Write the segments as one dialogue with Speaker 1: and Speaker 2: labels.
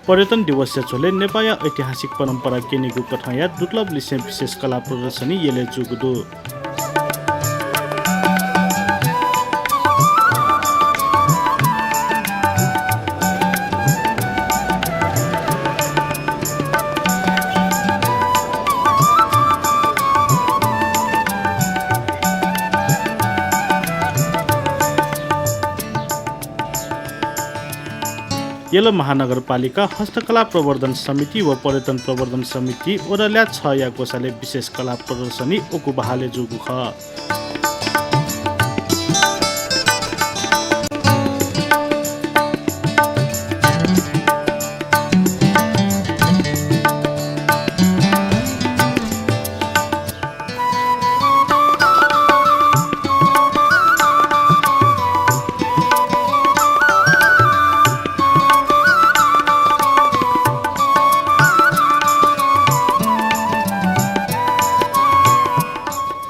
Speaker 1: पर्यटन दिवस छोले नेपाल ऐतिहासिक परम्परा केनीगु कठया दुर्लभ लिसे विशेष कला प्रदर्शनी येले जुगुदु येलो महानगरपालिका हस्तकला प्रवर्धन समिति व पर्यटन प्रवर्धन समिति ओरल्या 6 या कोषाले विशेष कला प्रदर्शनी ओकु बहाले जुगु ख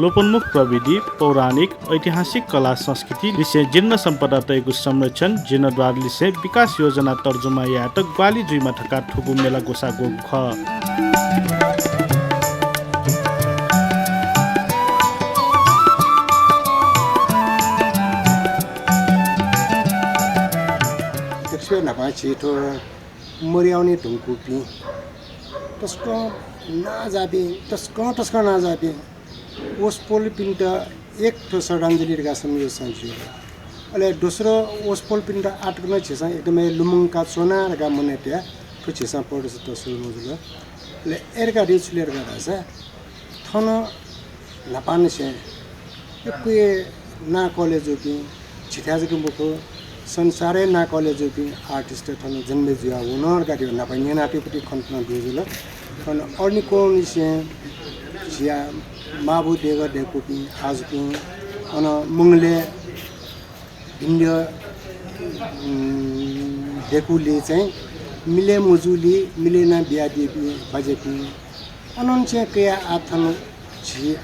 Speaker 1: लोपोन्मुख प्रविधि पौराणिक ऐतिहासिक कला संस्कृति लिसे जीर्ण सम्पदा तयगु संरक्षण जीर्णद्वार लिसे विकास योजना तर्जुमा यात ग्वाली जुइमा ठका ठुगु मेला गोसा गो ख
Speaker 2: त्यसो नभए छिटो मर्याउने ढुङ्कुपी त्यसको नजाबे ओस पोल पिन्ट एक ठो श्रद्धाञ्जली सम्झ संज्यो अहिले दोस्रो ओस पोल पिन्ट आटको छिसा एकदमै लुमुङका सोनारका मनेट्या ठो छिसा पर्छ त सुरुजुल ले एरका रिचलेर गर्दा छ थन नपाने से एकै ना कलेज कि छिटाजको मुखो संसारै ना कलेज कि आर्टिस्ट थन जन्मे जिया उनर गाडी नपाइने नाटेपति खन्तना दुजुल थन अर्निको निसे जिया माबु देगा डेकोपी आजपी अन मुंगले इन्डिया डेकुले चाहिँ मिले मुजुली मिलेना बिया देपी बजेपी अनन चाहिँ कया आथन छि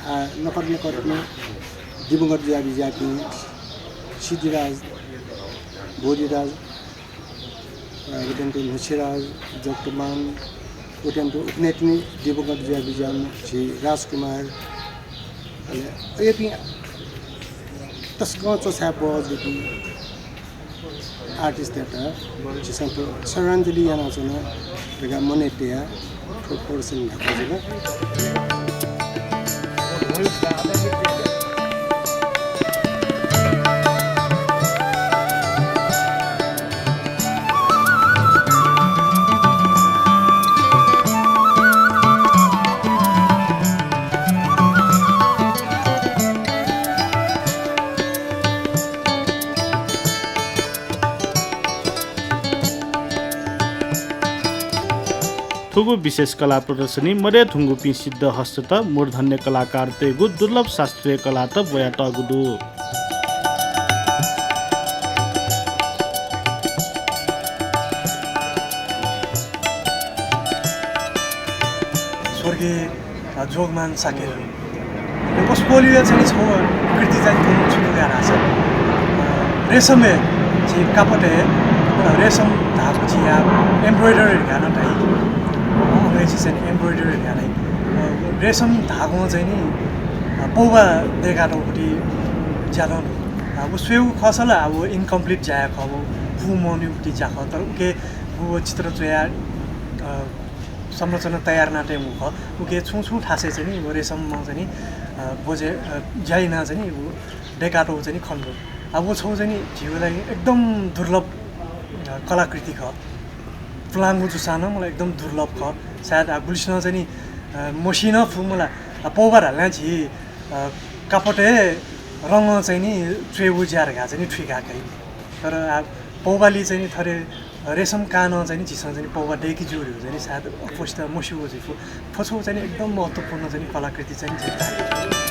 Speaker 2: नकर्ने दिवंगत जाबी जापी सिद्धिराज बोधिराज गटेन्टो मुछिराज जगतमान गटेन्टो उपनेतनी दिवंगत जाबी जान छि राजकुमार ये भी तस्कों चोसा बोझी आर्टिस्ट देता जिसमें तो श्रद्धांजलि या ना चुना बेगा मनेटिया प्रोपोर्शन होता है
Speaker 1: थुगु विशेष कला प्रदर्शनी मरे थुङ्गुपी सिद्ध हस्त मूर्धन्य कलाकार तेगु दुर्लभ शास्त्रीय कला त बया टगुदु
Speaker 3: स्वर्गीय जोगमान साकेर कसपोलियो चाहिँ छ कृति चाहिँ छुनु गारा छ रेशमे चाहिँ कापटे रेशम धागो चाहिँ एम्ब्रोइडरी गाना टाइ एम्ब्रोइडरी गाना रेशम धागो चाहिँ नि पौवा देखाटोपट्टि ज्यादा अब स्वेउ खसल अब इन्कम्प्लिट जाया खब फु मनुपट्टि जाख तर उके वो चित्र चोया संरचना तयार नाटे मुख उके छु ठासे चाहिँ नि रेशममा चाहिँ नि बोजे ज्याइना चाहिँ नि डेकाटो चाहिँ नि खन्डो अब वो छौ चाहिँ नि जीवलाई एकदम दुर्लभ कलाकृति ख प्लाङ्गु जुसाना मलाई एकदम दुर्लभ ख सायद गुलिसन चाहिँ नि मसिना फु मलाई पौबार हाल्न छि कापटे रङ चाहिँ नि चेउ ज्यार घा चाहिँ नि ठिकाकै तर पौबाली चाहिँ नि थरे रेशम कान चाहिँ नि झिसन चाहिँ पौवा डेकी जोडी हो चाहिँ नि सायद अपोस्ट मसिउ जिफु फछौ चाहिँ नि एकदम महत्त्वपूर्ण चाहिँ नि कलाकृति चाहिँ नि झेक्दा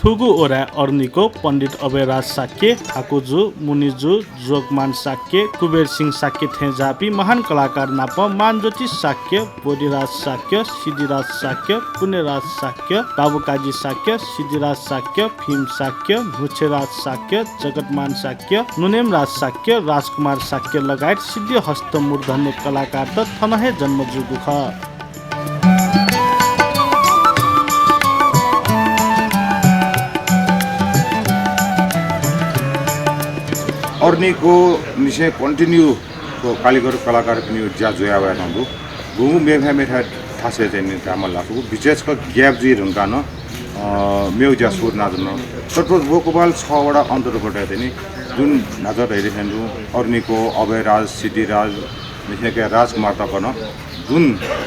Speaker 1: ठुगु ओरा अर्नीको पण्डित अभयराज साक्य हाकुजु मुनिजु जोगमान साक्य कुबेर सिंह साक्य थेजापी महान कलाकार नाप मानज्योति साक्य बोधिराज साक्य सिद्धिराज साक्य पुण्यराज साक्य बाबुकाजी साक्य सिद्धिराज साक्य भीम साक्य नुछेराज साक्य जगतमान साक्य नुनेमराज साक्य राजकुमार साक्य लगायत सिद्धि हस्त मूर्धन्य कलाकार त थनहे जन्म जुगु ख
Speaker 4: अर्नीको निसे कन्टिन्यू को कालीगर कलाकार पनि ज्या जोया भए नन्दु गुमु मेघा मेठा थासे चाहिँ कामल लासु विशेष क ग्याप जी रंगा न मेउ ज्या सुर नाजन सटोज बोकोबाल 6 वटा अन्तर्गत चाहिँ जुन नजर हेरिसन्दु अर्नीको अभयराज सिद्धिराज निसेका राजकुमार तकन जुन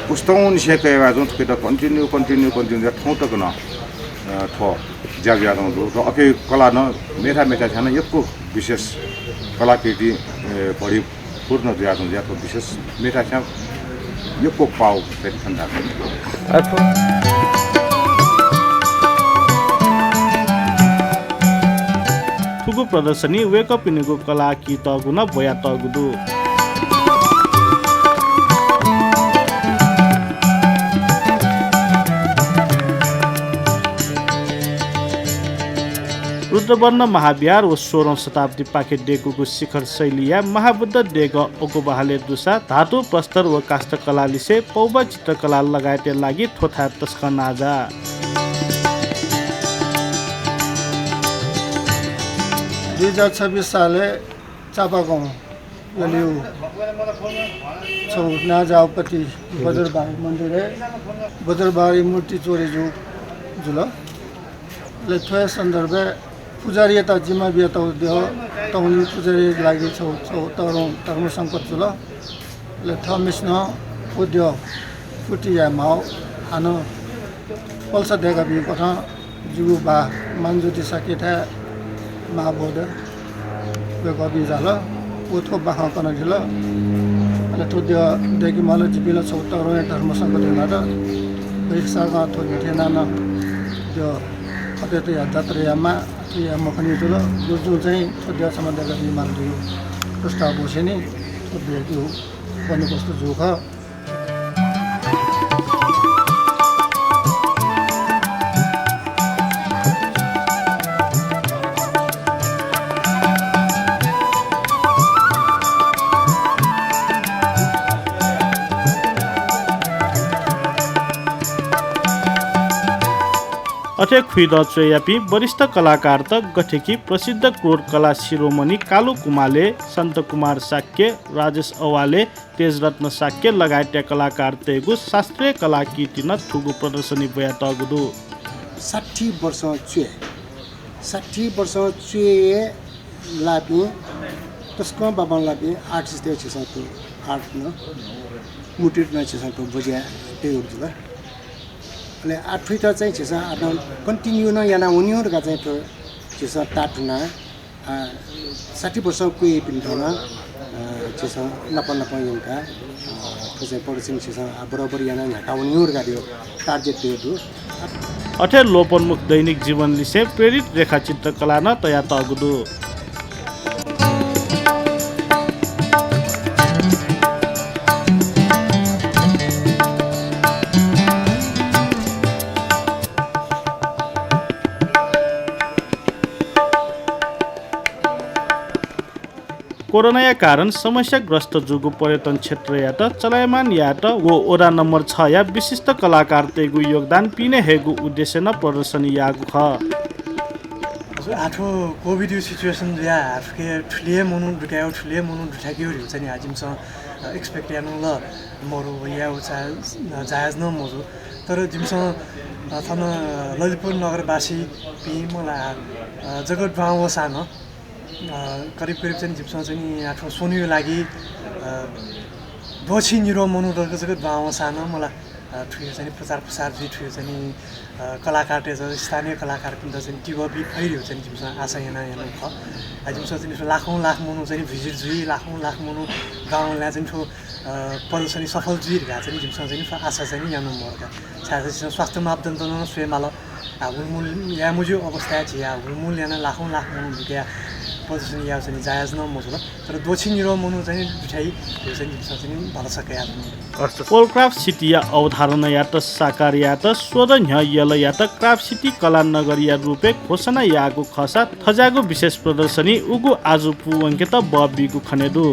Speaker 4: पुस्तौं निसेका जुन केटा कन्टिन्यू ठौ तकन थ ज्या ज्या नन्दु र अके कला न मेठा मेठा छन यको विशेष कलाकृति परिपूर्ण ज्यादा ज्यादा विशेष मेटा छ यो को पाउ ठण्डा
Speaker 1: ठुगु प्रदर्शनी वेकअप इनिगु कला कि तगुन बया तगुदु रुद्रवर्ण महाविहार व 16औं शताब्दी पाखे डेगुको शिखर शैलिया महाबुद्ध डेग ओगोबाहले दुसा धातु प्रस्तर व काष्ठकला लिसे पौबा चित्रकला लगायत लागि थोथा तस्कन आजा
Speaker 5: 2026 साले चापागाउँ ललिउ छौ नाजापति बजरबारी मन्दिर बजरबारी मूर्ति चोरी जुल ले सन्दर्भ पुजारी यता जिम्मा बियता उद्यो तौली पुजारी लागि छौ तरौं धर्म संकट जुल ले थमिस्न उद्यो फुटिया माउ हानो पल्सा देगा बि कथा जुगु बा मानज्योति साकेथा महाबोध वे कवि जाला उथो बाखा कन दिल ले थुद्यो देखि माल जिबिल छौ तरौं धर्म संकट जुल बैसागा थो मिठेना न त्यो अते त यात्रामा या मखनी जुल जुजु चाहिँ थोद्या सम्बन्धका विमान दियो प्रस्ताव बसेनी थोद्या त्यो बन्दोबस्त जोख
Speaker 1: अथे खुइद चोयापी वरिष्ठ कलाकार त गठेकी प्रसिद्ध क्रोड कला शिरोमणि कालु कुमाले सन्त कुमार साक्य राजेश अवाले तेजरत्न साक्य लगायत कलाकार तेगु शास्त्रीय कलाकृति न ठुगु प्रदर्शनी बया तगुदु
Speaker 2: 60 वर्ष चुए लापी तस्को बाबा लापी आर्टिस्ट त्यो छ सतो आर्ट न मुटिट न छ सतो बजिया त्यो जुल ले आठुइ त चाहिँ छ आना कन्टिन्यू न याना उनीहरुका चाहिँ त छ टाटुना 60 वर्ष कुइ पिन्थना छ नपन यंका चाहिँ प्रदर्शन छ बराबर याना नाका उनीहरुका दियो टार्गेट दियो
Speaker 1: अथे लोपन्मुख दैनिक जीवन लिसे प्रेरित रेखाचित्र कला न तया तगुदु कोरोना कारण समस्याग्रस्त जुगु पर्यटन क्षेत्र यात चलायमान यात वो ओरा नम्बर 6 या विशिष्ट कलाकार तेगु योगदान पिने हेगु उद्देश्य न प्रदर्शनी यागु ख
Speaker 3: आठो कोभिड सिचुएसन या आफके ठुलिए मनु दुकायो ठुलिए मनु दुठाकियो हुन्छ नि आजिमस एक्सपेक्ट यानु ल मरु या उचा जायज न मजु तर जिमस थन ललितपुर नगरवासी पि मलाई जगत गाउँ सानो करिब चाहिँ जिप्स चाहिँ आठो सोनियो लागि दोछि निरो मनु दर्को जगत गाउँ सानो मलाई ठुयो चाहिँ प्रचार प्रसार जी ठुयो चाहिँ कलाकार स्थानीय कलाकार पनि चाहिँ टिभ बि फैरियो चाहिँ जिप्स आशा यहाँ ख जिप्स चाहिँ लाखौँ लाख मनु चाहिँ भिजिट जुई लाखौँ लाख मनु गाउँलाई चाहिँ ठो प्रदर्शनी सफल जुइरहेको चाहिँ जिप्स चाहिँ आशा चाहिँ यहाँ मर्का साथै स्वास्थ्य मापदण्ड न स्वयमाल हुलमुल या मुझे अवस्था जिया हुलमुल याना लाखौँ लाख मनु भिडिया प्रदर्शन या चाहिँ जायज न मजुल तर दोछिन युरो मनु चाहिँ जुठाइ यो चाहिँ भन्न सके
Speaker 1: पोलक्राफ्ट सिटी या अवधारणा या त साकार या त स्वदन यल या त क्राफ्ट सिटी कला नगर या रूपे घोषणा यागु खसा थजागु विशेष प्रदर्शनी उगु आजु पुवंके त बबिगु खनेदु